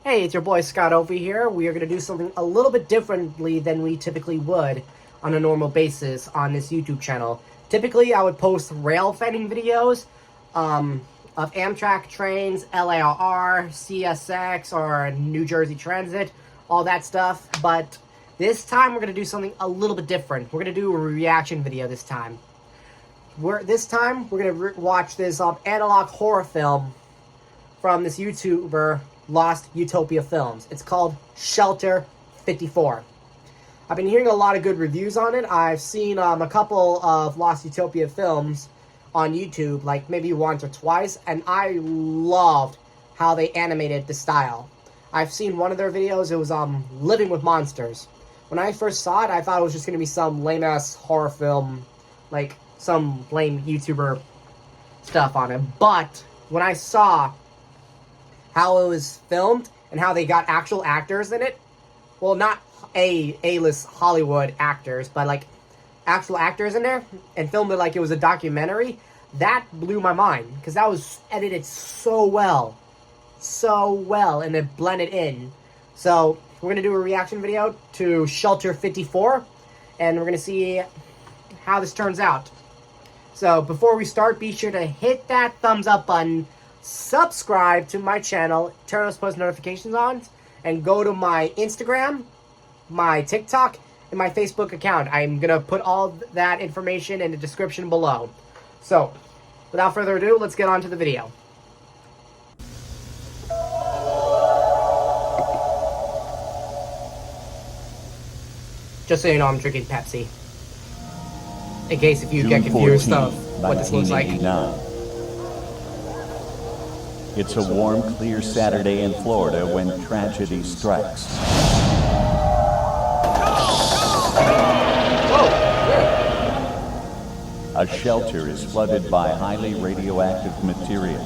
Hey, it's your boy Scott over here. We are going to do something a little bit differently than we typically would on a normal basis on this YouTube channel. Typically, I would post railfanning videos of Amtrak trains, LAR, CSX, or New Jersey Transit, all that stuff. But this time, we're going to do something a little bit different. We're going to do a reaction video this time. We're going to watch this analog horror film from this YouTuber, Lost Utopia Films. It's called Shelter 54. I've been hearing a lot of good reviews on it. I've seen a couple of Lost Utopia films on YouTube, like maybe once or twice, and I loved how they animated the style. I've seen one of their videos. It was Living with Monsters. When I first saw it, I thought it was just going to be some lame-ass horror film, like some lame YouTuber stuff on it. But when I saw how it was filmed and how they got actual actors in it, well, not A-list Hollywood actors, but like actual actors in there, and filmed it like it was a documentary, that blew my mind, because that was edited so well, and it blended in. So we're going to do a reaction video to Shelter 54, and we're going to see how this turns out. So before we start, be sure to hit that thumbs up button, subscribe to my channel, turn those post notifications on, and go to my Instagram, my TikTok, and my Facebook account. I'm going to put all that information in the description below. So, without further ado, let's get on to the video. Just so you know, I'm drinking Pepsi. In case if you get confused of what this looks like. It's a warm, clear Saturday in Florida when tragedy strikes. A shelter is flooded by highly radioactive material.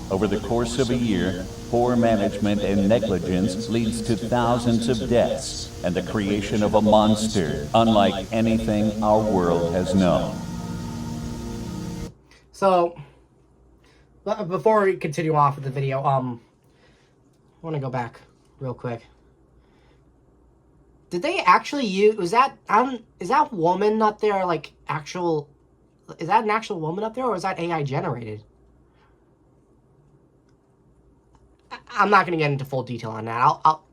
Over the course of a year, poor management and negligence leads to thousands of deaths and the creation of a monster unlike anything our world has known. So, before we continue off with the video, I want to go back real quick. Did they actually use, is that woman up there, like, is that an actual woman up there, or is that AI generated? I'm not going to get into full detail on that.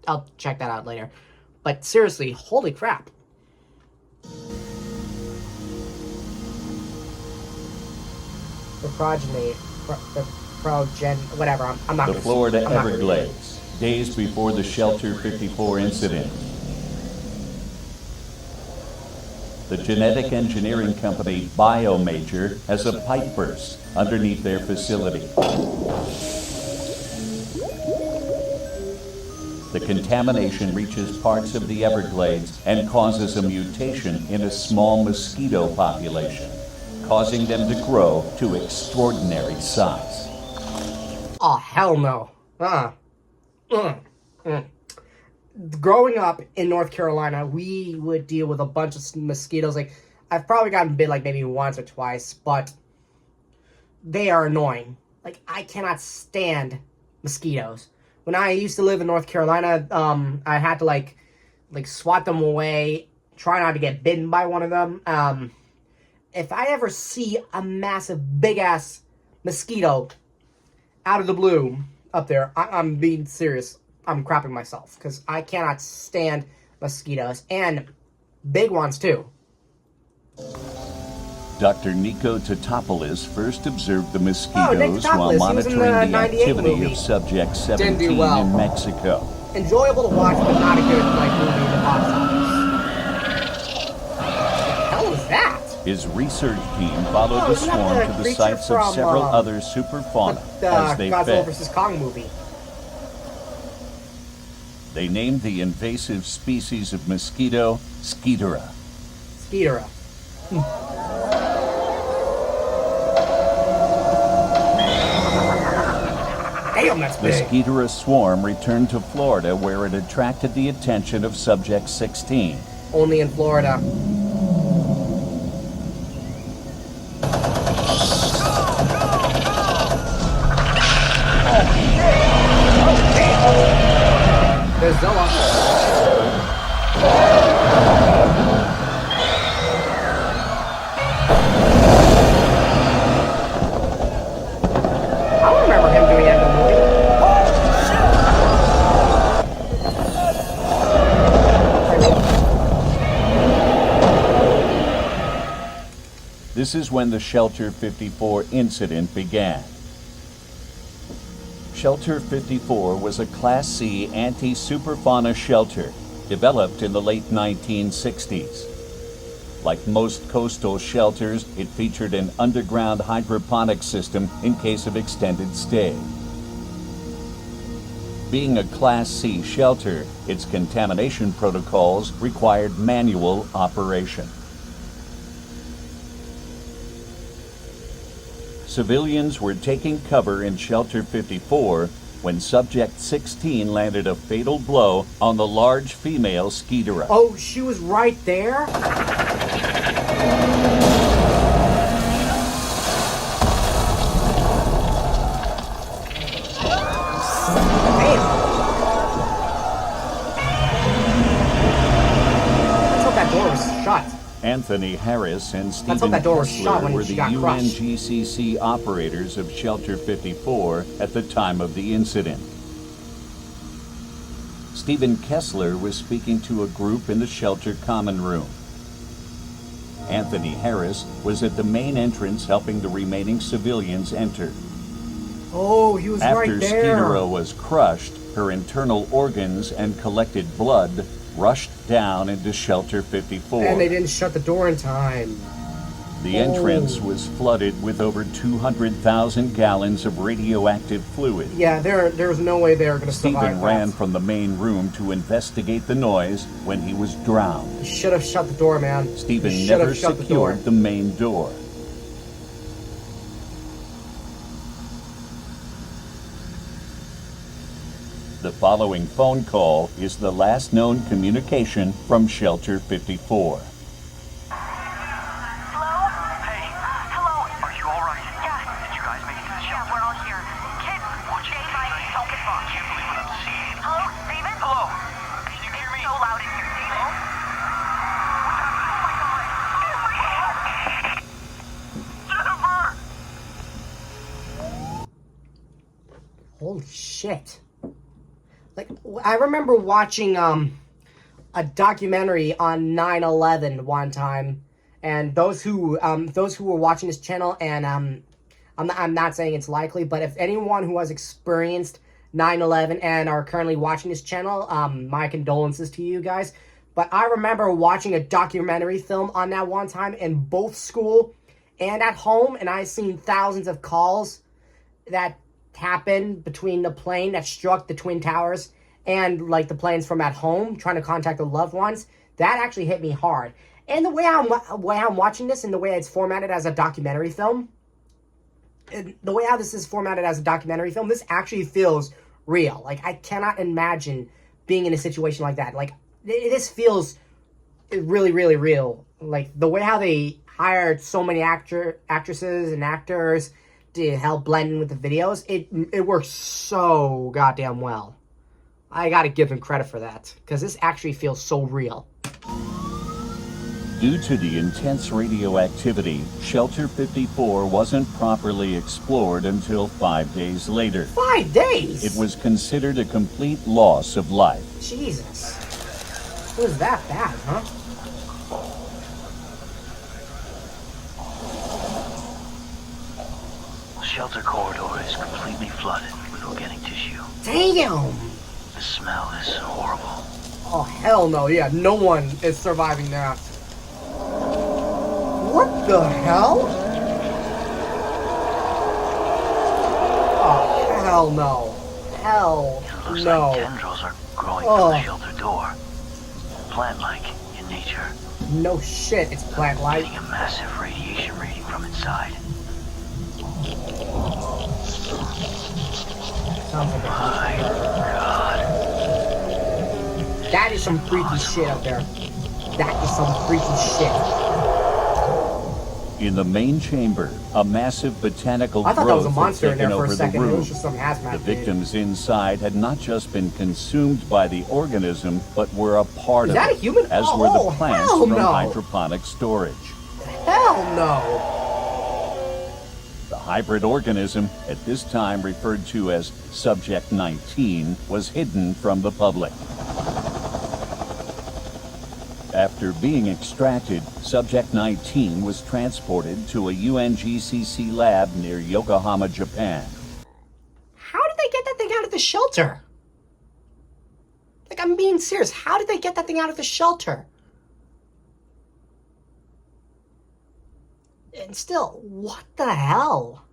I'll check that out later. But seriously, holy crap. The whatever, I'm not The Florida Everglades, days before the Shelter 54 incident. The genetic engineering company BioMajor has a pipe burst underneath their facility. The contamination reaches parts of the Everglades and causes a mutation in a small mosquito population, causing them to grow to extraordinary size. Oh, hell no. Growing up in North Carolina, we would deal with a bunch of mosquitoes. Like, I've probably gotten bit like maybe once or twice, but they are annoying. Like, I cannot stand mosquitoes. When I used to live in North Carolina, I had to like swat them away, try not to get bitten by one of them. If I ever see a massive, big-ass mosquito out of the blue up there, I'm being serious. I'm crapping myself, because I cannot stand mosquitoes, and big ones, too. Dr. Nico Totopoulos first observed the mosquitoes while monitoring the activity of Subject 17 in Mexico. Enjoyable to watch, but not a good movie in the box office. What the hell is that? His research team followed the swarm to the sites of several other superfauna as they Godzilla fed. vs. Kong movie. They named the invasive species of mosquito Skeetera. Skeetera. Damn, that's big. The Skeetera swarm returned to Florida, where it attracted the attention of Subject 16. Only in Florida. Oh, shit! Oh, damn! Godzilla. I don't remember him doing that in the movie. This is when the Shelter 54 incident began. Shelter 54 was a Class C anti-superfauna shelter developed in the late 1960s. Like most coastal shelters, it featured an underground hydroponic system in case of extended stay. Being a Class C shelter, its contamination protocols required manual operation. Civilians were taking cover in Shelter 54 when Subject 16 landed a fatal blow on the large female Skeeterah. Oh, she was right there? Anthony Harris and Let's hope Stephen that door was shut Kessler when were she the got crushed. UNGCC operators of Shelter 54 at the time of the incident. Stephen Kessler was speaking to a group in the shelter common room. Anthony Harris was at the main entrance helping the remaining civilians enter. Oh, he was right After there. Skeeterah was crushed, her internal organs and collected blood rushed down into Shelter 54. And they didn't shut the door in time. The entrance was flooded with over 200,000 gallons of radioactive fluid. Yeah, there was no way they were going to survive Stephen that. ran from the main room to investigate the noise when he was drowned. You should have shut the door, man. Stephen You should never have shut the door. secured the main door. The following phone call is the last known communication from Shelter 54. Holy shit. Like, I remember watching a documentary on 9/11 one time, and those who were watching this channel, and I'm not saying it's likely, but if anyone who has experienced 9/11 and are currently watching this channel, my condolences to you guys. But I remember watching a documentary film on that one time in both school and at home, and I seen thousands of calls that happened between the plane that struck the Twin Towers and like the planes from at home trying to contact their loved ones. That actually hit me hard. And the way I'm watching this and the way it's formatted as a documentary film, this actually feels real. Like, I cannot imagine being in a situation like that. Like, this feels really, really real. Like, the way how they hired so many actresses and actors to help blend in with the videos, it works so goddamn well. I gotta give them credit for that, because this actually feels so real. Due to the intense radioactivity, Shelter 54 wasn't properly explored until 5 days later. 5 days? It was considered a complete loss of life. Jesus. It was that bad, huh? Shelter corridor is completely flooded with organic tissue. Damn! The smell is horrible. Oh, hell no. Yeah, no one is surviving that. What the hell? Oh, hell no. Hell It looks no. like tendrils are growing from the shelter door. Plant-like in nature. No shit, it's plant-like. Getting a massive radiation reading from inside. Sounds like My God. that is some freaky shit up there. That is some freaky shit. In the main chamber, a massive botanical I thought that was a growth had monster in there taken for a over the second. It room. was just some hazmat The dude. victims inside had not just been consumed by the organism, but were a part Is of that a it, human? as Oh, were the plants hell from no. hydroponic storage. Hell no. The hybrid organism, at this time referred to as Subject 19, was hidden from the public. After being extracted, Subject 19 was transported to a UNGCC lab near Yokohama, Japan. How did they get that thing out of the shelter? Like, I'm being serious. How did they get that thing out of the shelter? And still, what the hell?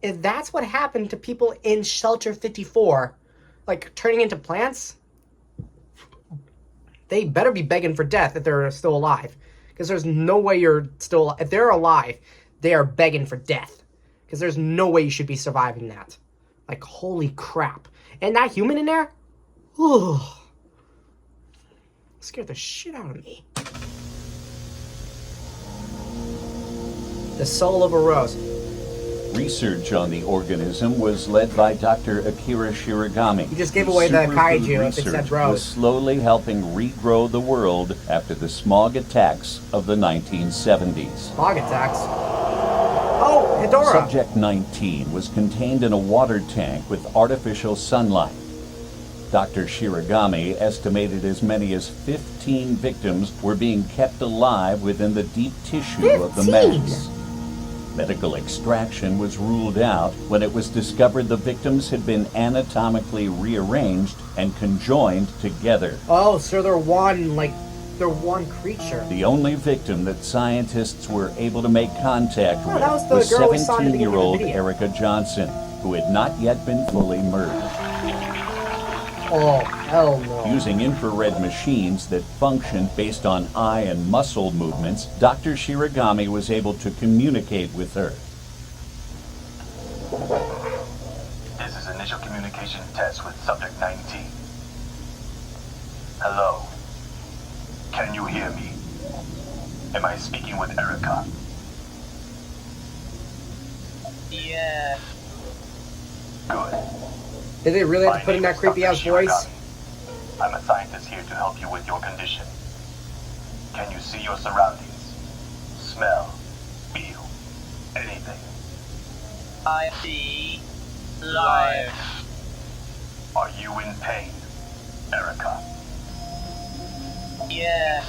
If that's what happened to people in Shelter 54, like turning into plants, they better be begging for death if they're still alive. Because there's no way you're still alive. If they're alive, they are begging for death. Because there's no way you should be surviving that. Like, holy crap. And that human in there? Ooh. Scared the shit out of me. The soul of a rose. Research on the organism was led by Dr. Akira Shiragami. You just gave away the Superfood kaiju if it said research rose. was slowly helping regrow the world after the smog attacks of the 1970s. Fog attacks. Oh, Hedora. Subject 19 was contained in a water tank with artificial sunlight. Dr. Shiragami estimated as many as 15 victims were being kept alive within the deep tissue of the 15? mass. Medical extraction was ruled out when it was discovered the victims had been anatomically rearranged and conjoined together. Oh, so they're one creature. The only victim that scientists were able to make contact Oh, with that was the was girl we saw in the beginning of the 17-year-old video. Erica Johnson, who had not yet been fully merged. Oh, hell no. Using infrared machines that function based on eye and muscle movements, Dr. Shiragami was able to communicate with her. This is initial communication test with Subject 19. Hello. Can you hear me? Am I speaking with Erica? Yes. Good. Did they really have to My put in name that is creepy ass Dr. voice? Shiragami. I'm a scientist here to help you with your condition. Can you see your surroundings? Smell? Feel? Anything? I see life. Are you in pain, Erica? Yes.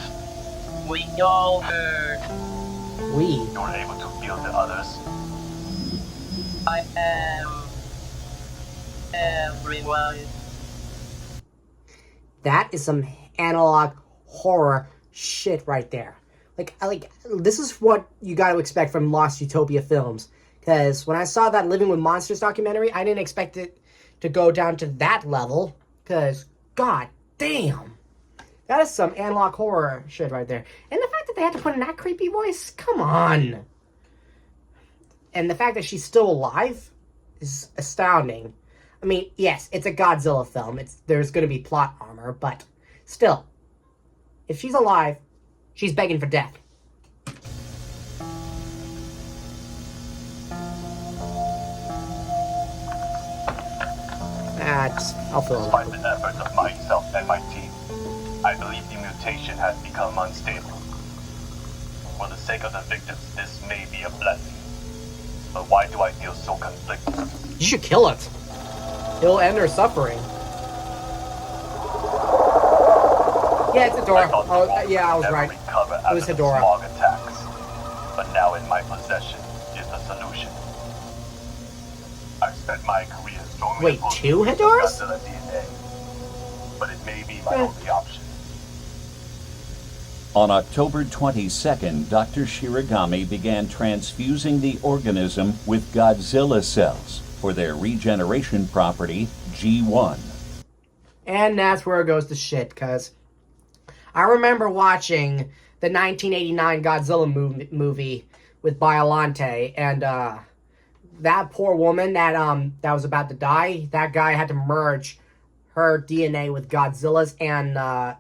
We all heard. We. You're able to feel the others? I am everyone. That is some analog horror shit right there. Like this is what you got to expect from Lost Utopia Films. Because when I saw that Living with Monsters documentary, I didn't expect it to go down to that level. Because, god damn. That is some analog horror shit right there. And the fact that they had to put in that creepy voice, come on. And the fact that she's still alive is astounding. I mean, yes, it's a Godzilla film. There's going to be plot armor, but still, if she's alive, she's begging for death. I'll fill it Despite up. the efforts of myself and my team, I believe the mutation has become unstable. For the sake of the victims, this may be a blessing. But why do I feel so conflicted? You should kill it. It'll end her suffering. Yeah, it's Hedora. Oh, yeah, I was right. It was Hedora. Smog attacks. But now in my possession is the solution. I've spent my career strongly Wait, opposed two to Hedoras? Godzilla DNA. But it may be my only option. On October 22nd, Dr. Shiragami began transfusing the organism with Godzilla cells for their regeneration property, G1. And that's where it goes to shit, because I remember watching the 1989 Godzilla movie with Biollante, and that poor woman that was about to die, that guy had to merge her DNA with Godzilla's and a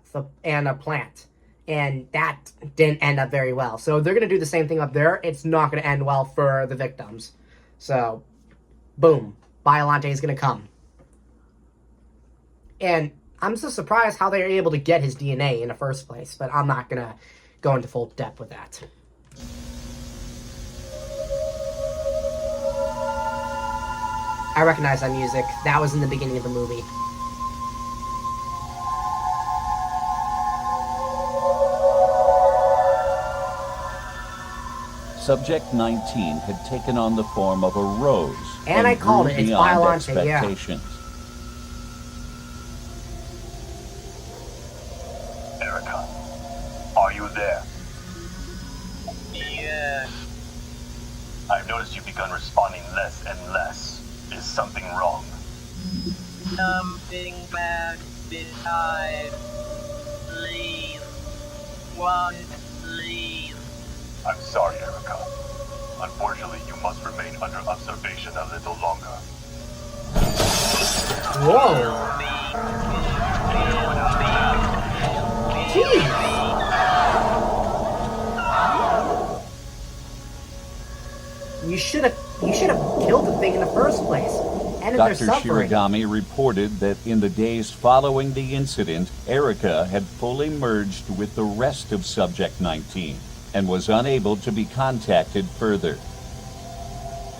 plant. And that didn't end up very well. So they're going to do the same thing up there. It's not going to end well for the victims. So, boom. Biollante is going to come. And I'm so surprised how they were able to get his DNA in the first place. But I'm not going to go into full depth with that. I recognize that music. That was in the beginning of the movie. Subject 19 had taken on the form of a rose. And I called it. It's beyond Biollante, yeah. expectations. Erica, are you there? Yes. I've noticed you've begun responding less and less. Is something wrong? Something bad beside. Leave. One, leave. I'm sorry, Erica. Unfortunately, you must remain under observation a little longer. Whoa. Jeez. You should have killed the thing in the first place. Ended their Dr. suffering. Shiragami reported that in the days following the incident, Erica had fully merged with the rest of Subject 19 and was unable to be contacted further.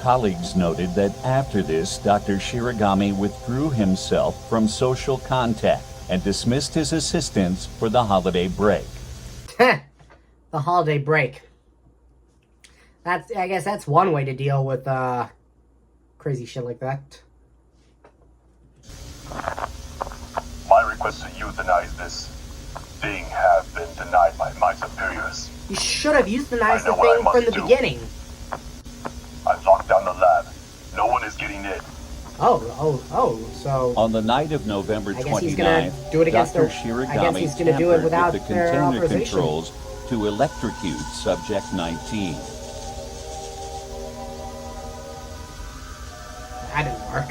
Colleagues noted that after this, Dr. Shiragami withdrew himself from social contact and dismissed his assistants for the holiday break. The holiday break. I guess that's one way to deal with crazy shit like that. My request to euthanize this thing have been denied by my superiors. You should have euthanized the I know what I thing must from the do. beginning. I've locked down the lab. No one is getting in. So On the night of November I guess he's gonna 29th, do it against Dr. I guess Shiragami he's gonna do it tampered without with the their container authorization. controls to electrocute Subject 19. that didn't work.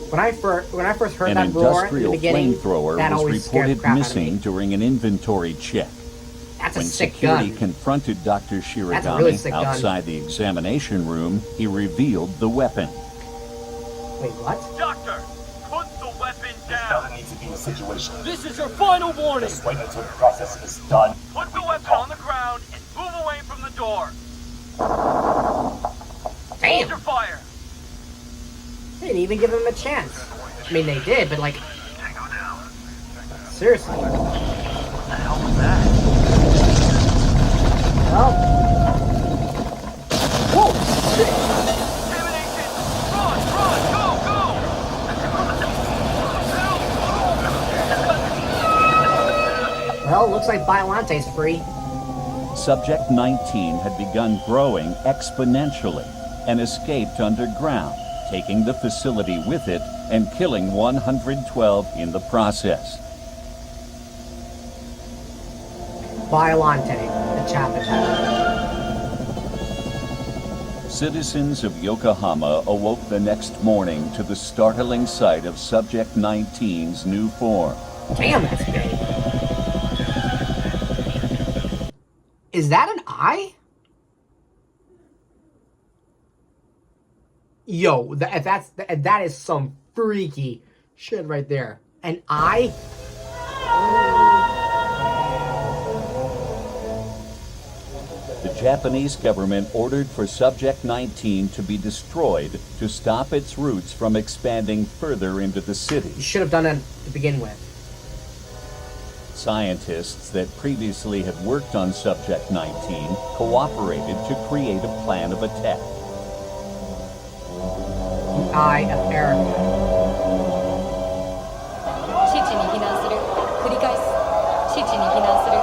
When I first heard An that roar in the industrial beginning, flamethrower that was always scared the reported crap out of missing me. during an inventory check. That's a When sick security gun. confronted Dr. That's a really Shiragami sick gun. outside the examination room, he revealed the weapon. Wait, what? Doctor, put the weapon down. Doesn't need to be a situation. This is your final warning. Just wait until the process is done. Put the weapon on the ground and move away from the door. Hold Damn! your fire. They didn't even give him a chance. I mean, they did, but like, seriously. What the hell was that? Well, whoa, shit. Contamination! Run, go, go! Well, looks like Biolante's free. Subject 19 had begun growing exponentially and escaped underground, taking the facility with it and killing 112 in the process. Biolante, the Chapin. Citizens of Yokohama awoke the next morning to the startling sight of Subject 19's new form. Damn, that's big. Is that an eye? Yo, that is some freaky shit right there. An eye? The Japanese government ordered for Subject 19 to be destroyed to stop its roots from expanding further into the city. You should have done it to begin with. Scientists that previously had worked on Subject 19 cooperated to create a plan of attack. The Eye of Erica. 基地に避難する。繰り返す。基地に避難する。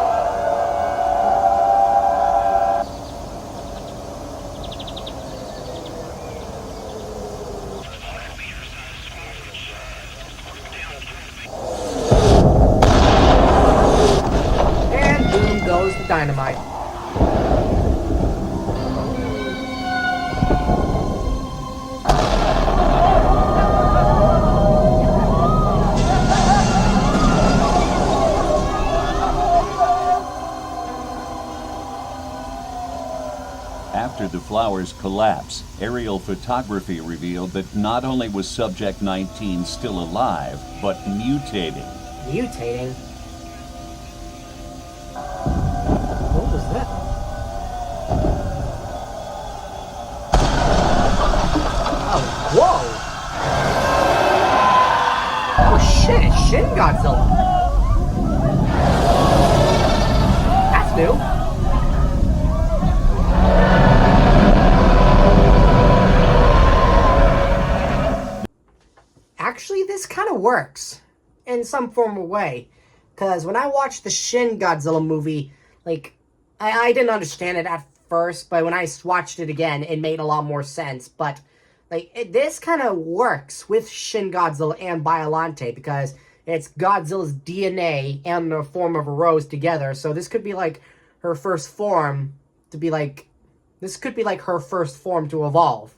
And boom goes the dynamite. after the flower's collapse, aerial photography revealed that not only was Subject 19 still alive, but mutating. Mutating? What was that? Oh, whoa! Oh shit, it's Shin Godzilla! That's new. Actually, this kind of works in some form of way. Because when I watched the Shin Godzilla movie, like, I didn't understand it at first, but when I watched it again, it made a lot more sense. But, like, this kind of works with Shin Godzilla and Biollante, because it's Godzilla's DNA and the form of a rose together. So this could be, like, her first form to be, like, this could be, like, her first form to evolve.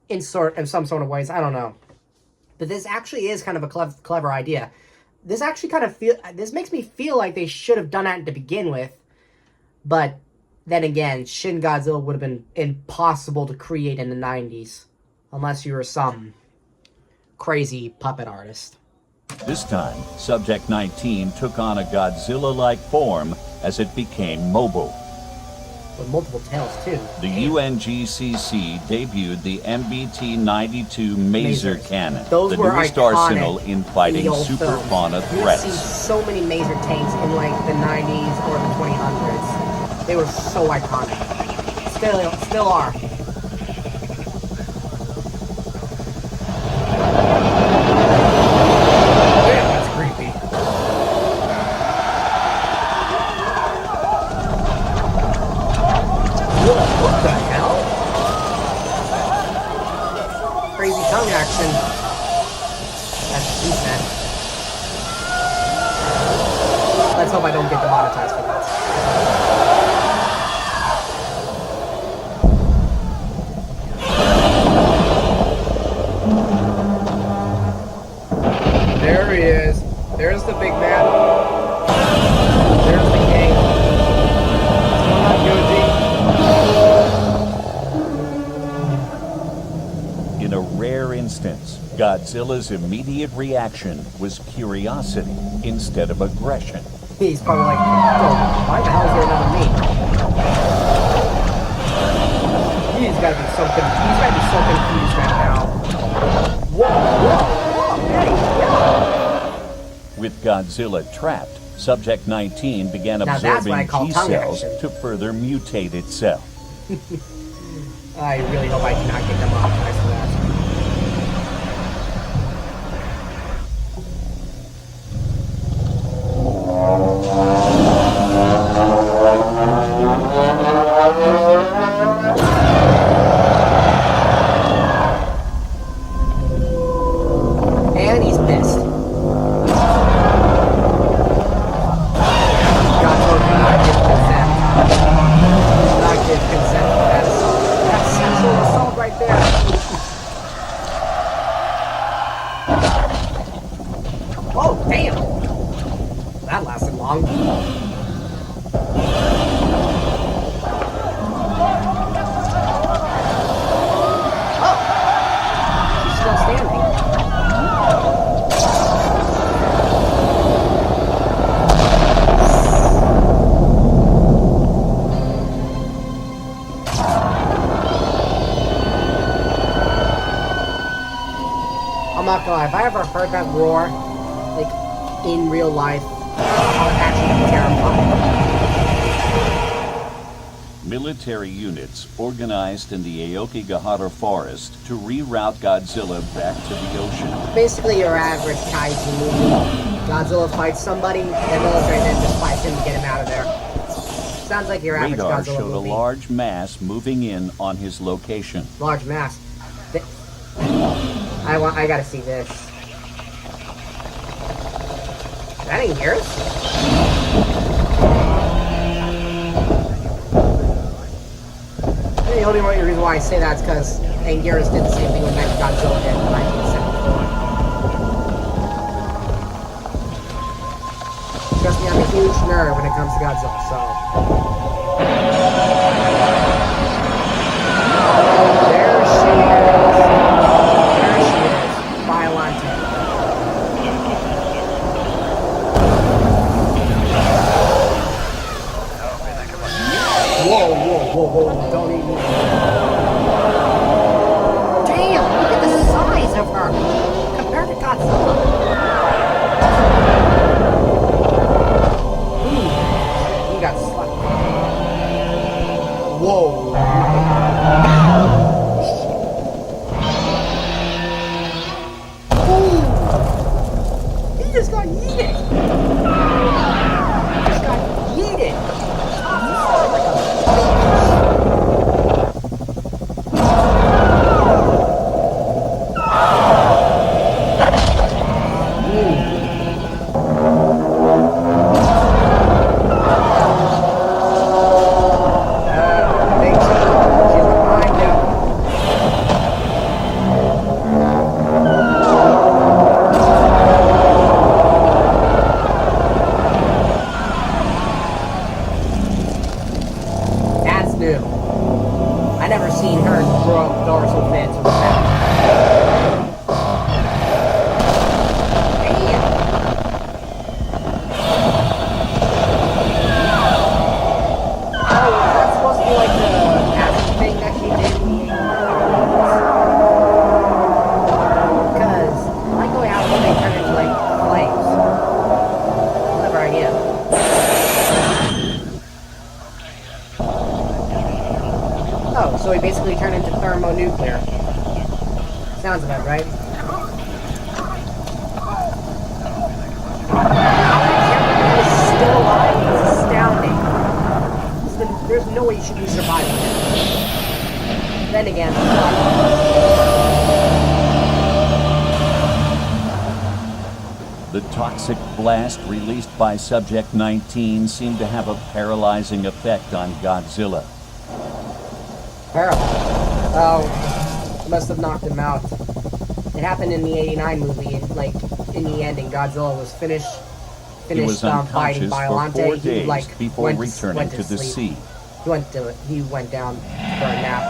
In some sort of ways, I don't know. But this actually is kind of a clever idea. This actually this makes me feel like they should have done that to begin with. But then again, Shin Godzilla would have been impossible to create in the 90s. Unless you were some crazy puppet artist. This time, Subject 19 took on a Godzilla-like form as it became mobile. With multiple tails, too. The UNGCC debuted the MBT-92 Maser Cannon, Those the were newest iconic arsenal in fighting in the old super films. fauna You would see threats. so many Maser tanks in, like, the 90s or the 2000s. They were so iconic. Still are. Damn, that's creepy. Whoa, what the hell? Crazy tongue action. That's what she said. Let's hope I don't get demonetized for that. There he is. There's the big man. There's the king. What's going on, Goji? In a rare instance, Godzilla's immediate reaction was curiosity instead of aggression. He's probably like, oh, why the hell is there another me? He's gotta be so confused right now. Whoa, hey, yeah. With Godzilla trapped, Subject 19 began Now that's what I absorbing call G tongue cells action. to further mutate itself. I really hope I do not get demonetized for that. And he's pissed. Godzilla did not give consent. Did not give consent for that assault. That's sexual assault right there. Oh, damn! That lasted long. Oh! She's still standing. I'm not gonna lie, if I ever heard that roar, like, in real life, I would actually be terrified. Military units organized in the Aokigahara forest to reroute Godzilla back to the ocean. Basically your average kaiju movie. Godzilla fights somebody, the military then just fights him to get him out of there. Sounds like your average Radar Godzilla showed movie. a large mass moving in on his location. Large mass. I gotta see this. That ain't yours? The only reason why I say that is because Anguirus did the same thing with Godzilla did in 1974. Trust me, I'm a huge nerd when it comes to Godzilla, so... don't even... Damn, look at the size of her compared to Godzilla. Ooh, he got slapped. Whoa. Ooh. He just got yeeted. He just got yeeted. I never seen her throw up dorsal fins with that. Damn. Oh, is that supposed to be like the acid thing that she did in the 80s? Because I like the way how they turn into like flames. Clever idea. Oh, so he basically turned into thermonuclear. Sounds about right. He's still alive. It's astounding. There's no way you should be surviving it. Then again, The toxic blast released by Subject 19 seemed to have a paralyzing effect on Godzilla. Oh, it must have knocked him out. It happened in the '89 movie, and like in the ending, Godzilla was finished He was fighting unconscious for Biollante. 4 He days like before returning to the sleep. sea. He went down for a nap.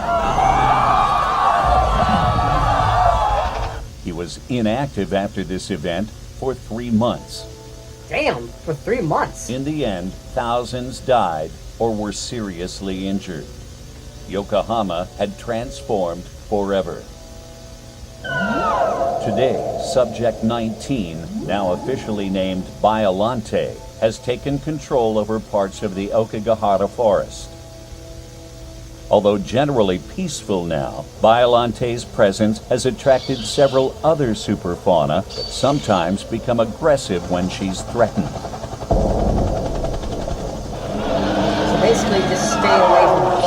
He was inactive after this event for 3 months. Damn, for 3 months. In the end, thousands died or were seriously injured. Yokohama had transformed forever. Today, Subject 19, now officially named Biollante, has taken control over parts of the Okigahara forest. Although generally peaceful now, Biollante's presence has attracted several other superfauna that sometimes become aggressive when she's threatened. So basically, just stay away from her.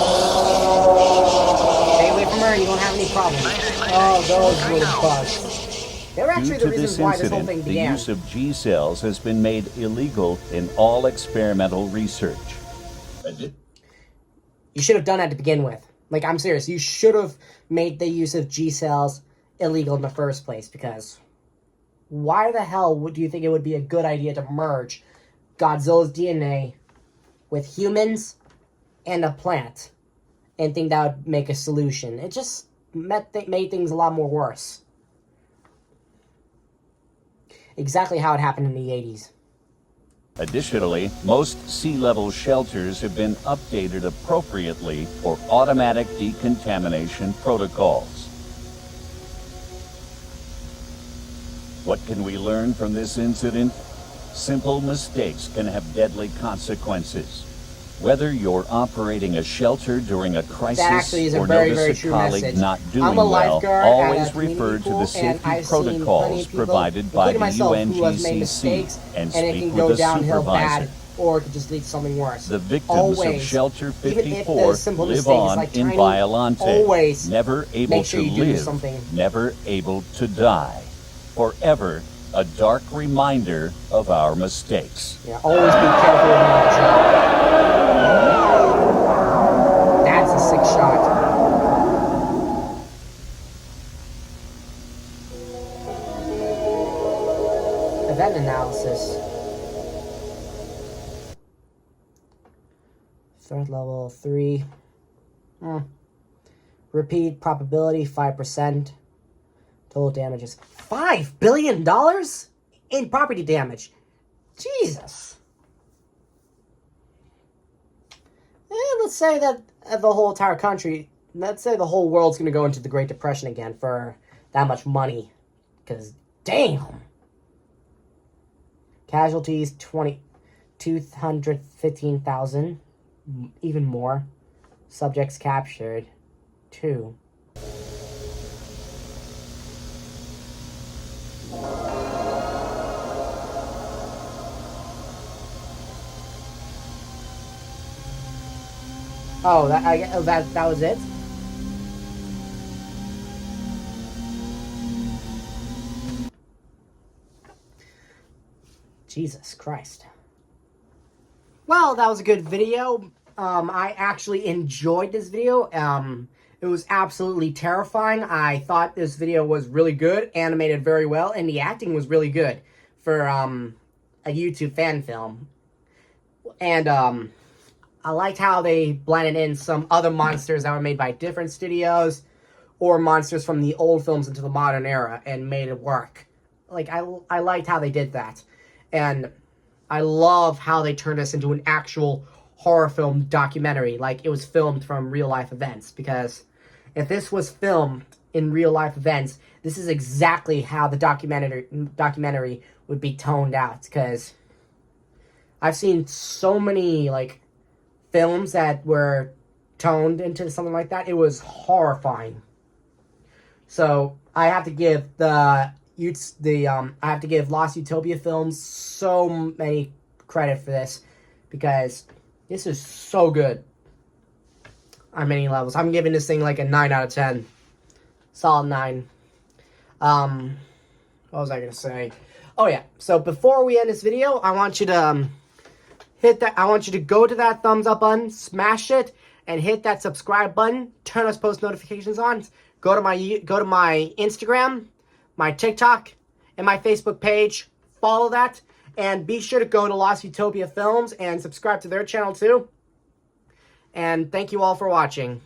Stay away from her, you won't have any problems. Oh, those little bugs. They were actually Due the to reasons this why this whole incident, thing the began. use of G-cells has been made illegal in all experimental research. You should have done that to begin with. Like, I'm serious. You should have made the use of G-cells illegal in the first place, because why the hell do you think it would be a good idea to merge Godzilla's DNA with humans and a plant and think that would make a solution? It just made things a lot more worse. Exactly how it happened in the 80s. Additionally, most sea-level shelters have been updated appropriately for automatic decontamination protocols. What can we learn from this incident? Simple mistakes can have deadly consequences. Whether you're operating a shelter during a crisis That actually is a or very, very notice a true colleague message. not doing I'm a well, lifeguard always at a community refer to pool, the and safety I've seen plenty protocols of people, provided by including the myself, who have made UNGCC mistakes, and and it speak can with go a downhill supervisor. bad, or it could just lead to something worse. The victims Always, of Shelter even if the 54 simple live mistake is on like in tiny, Biollante, always never able make sure to you do live, something. never able to die. Forever a dark reminder of our mistakes. Yeah, always be careful when you're on the job. That's a sick shot. Event analysis. Threat level 3. Repeat probability 5%. Total damage is $5 billion in property damage. Jesus. And let's say that the whole entire country, let's say the whole world's going to go into the Great Depression again for that much money. Because, damn. Casualties, 215,000. Even more. Subjects captured, 2. Oh, that was it? Jesus Christ. Well, that was a good video. I actually enjoyed this video. It was absolutely terrifying. I thought this video was really good, animated very well, and the acting was really good for a YouTube fan film. And I liked how they blended in some other monsters that were made by different studios, or monsters from the old films into the modern era, and made it work. Like, I liked how they did that. And I love how they turned this into an actual horror film documentary, like it was filmed from real life events. Because if this was filmed in real life events, this is exactly how the documentary would be toned out. Because I've seen so many like films that were toned into something like that. It was horrifying. So I have to give I have to give Lost Utopia Film so many credit for this, because this is so good on many levels. I'm giving this thing like a 9 out of 10. Solid 9. What was I gonna say? Oh yeah. So before we end this video, I want you to hit that. I want you to go to that thumbs up button, smash it, and hit that subscribe button. Turn those post notifications on. Go to my Instagram, my TikTok, and my Facebook page. Follow that, and be sure to go to Lost Utopia Films and subscribe to their channel too. And thank you all for watching.